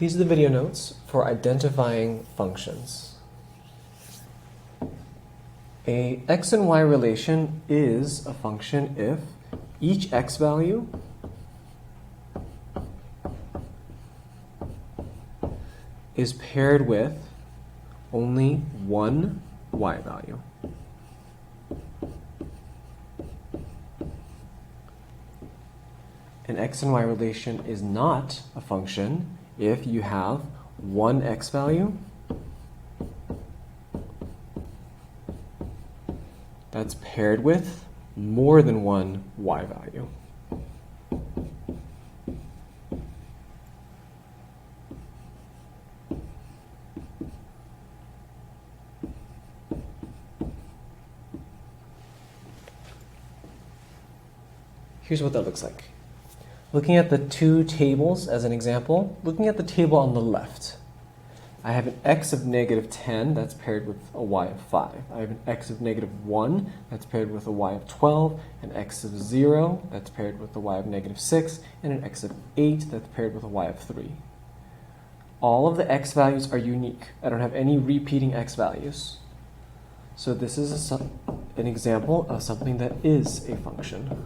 These are the video notes for identifying functions. A x and y relation is a function if each x value is paired with only one y value. An x and y relation is not a function if you have one x value that's paired with more than one y value. Here's what that looks like. Looking at the two tables as an example, looking at the table on the left, I have an x of negative 10 that's paired with a y of 5. I have an x of negative 1 that's paired with a y of 12, an x of 0 that's paired with a y of negative 6, and an x of 8 that's paired with a y of 3. All of the x values are unique. I don't have any repeating x values. So this is an example of something that is a function.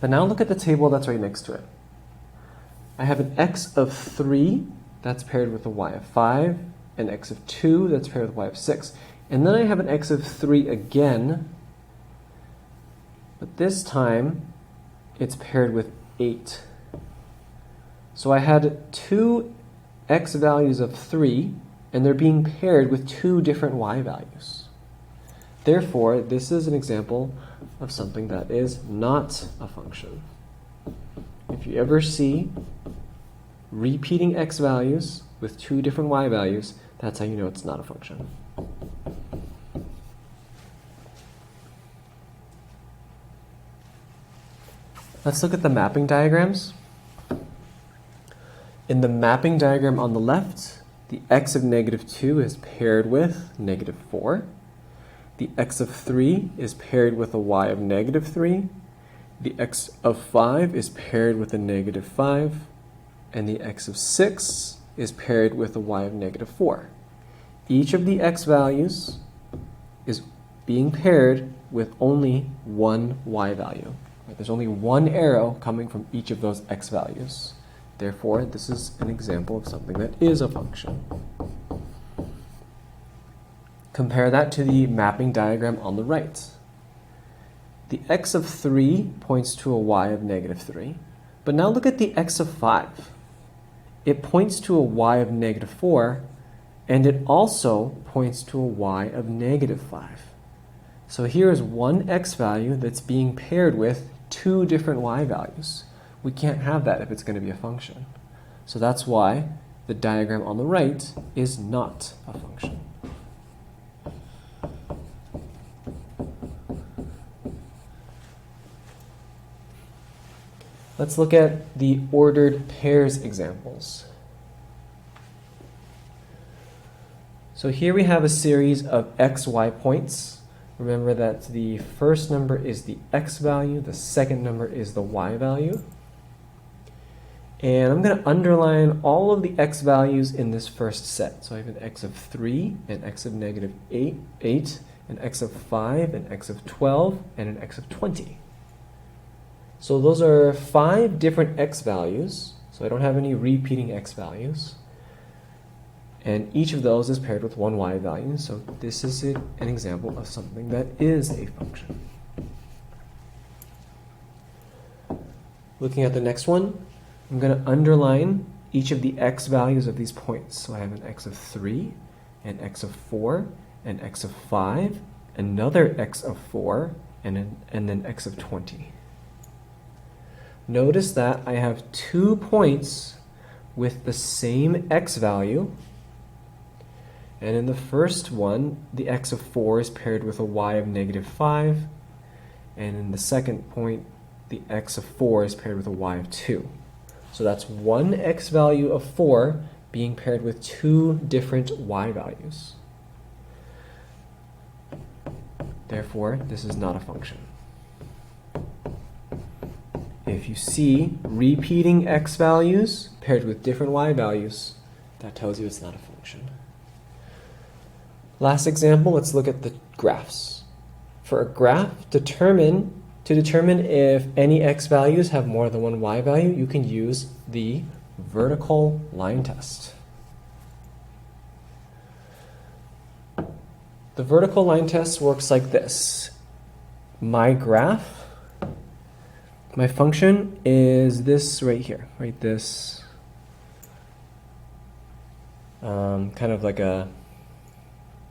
But now look at the table that's right next to it. I have an x of 3 that's paired with a y of 5, an x of 2 that's paired with a y of 6, and then I have an x of 3 again, but this time it's paired with 8. So I had two x values of 3, and they're being paired with two different y values. Therefore, this is an example of something that is not a function. If you ever see repeating x values with two different y values, that's how you know it's not a function. Let's look at the mapping diagrams. In the mapping diagram on the left, the x of negative 2 is paired with negative 4. The x of 3 is paired with a y of negative 3. The x of 5 is paired with a negative 5. And the x of 6 is paired with a y of negative 4. Each of the x values is being paired with only one y value. There's only one arrow coming from each of those x values. Therefore, this is an example of something that is a function. Compare that to the mapping diagram on the right. The x of 3 points to a y of negative 3. But now look at the x of 5. It points to a y of negative 4, and it also points to a y of negative 5. So here is one x value that's being paired with two different y values. We can't have that if it's going to be a function. So that's why the diagram on the right is not a function. Let's look at the ordered pairs examples. So here we have a series of x, y points. Remember that the first number is the x value, the second number is the y value. And I'm going to underline all of the x values in this first set. So I have an x of 3, an x of negative 8, an x of 5, an x of 12, and an x of 20. So those are 5 different x values, so I don't have any repeating x values. And each of those is paired with one y value, so this is an example of something that is a function. Looking at the next one, I'm going to underline each of the x values of these points. So I have an x of 3, an x of 4, an x of 5, another x of 4, and then x of 20. Notice that I have 2 points with the same x value, and in the first one, the x of 4 is paired with a y of negative 5, and in the second point, the x of 4 is paired with a y of 2. So that's one x value of 4 being paired with two different y values. Therefore, this is not a function. if you see repeating x values paired with different y values, that tells you it's not a function. Last example, let's look at the graphs. For a graph, to determine if any x values have more than one y value, you can use the vertical line test. The vertical line test works like this. My graph, my function is this right here, right? This kind of like a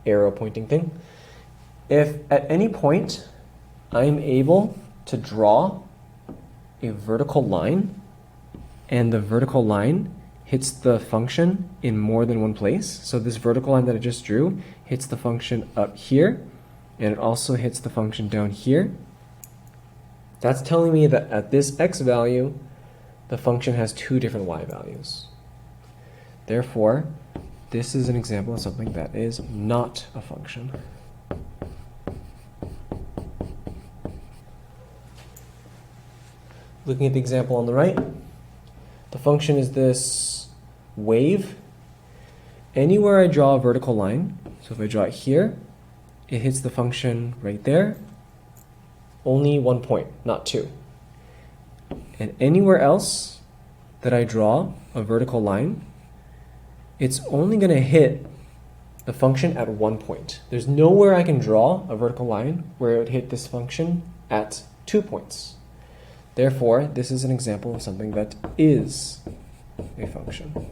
arrow pointing thing. If at any point I'm able to draw a vertical line and the vertical line hits the function in more than one place, so this vertical line that I just drew hits the function up here and it also hits the function down here, that's telling me that at this x value the function has two different y values. Therefore, this is an example of something that is not a function. Looking at the example on the right, the function is this wave. Anywhere I draw a vertical line, so if I draw it here, it hits the function right there, only 1 point, not 2. And anywhere else that I draw a vertical line, it's only going to hit the function at 1 point. There's nowhere I can draw a vertical line where it would hit this function at 2 points. Therefore, this is an example of something that is a function.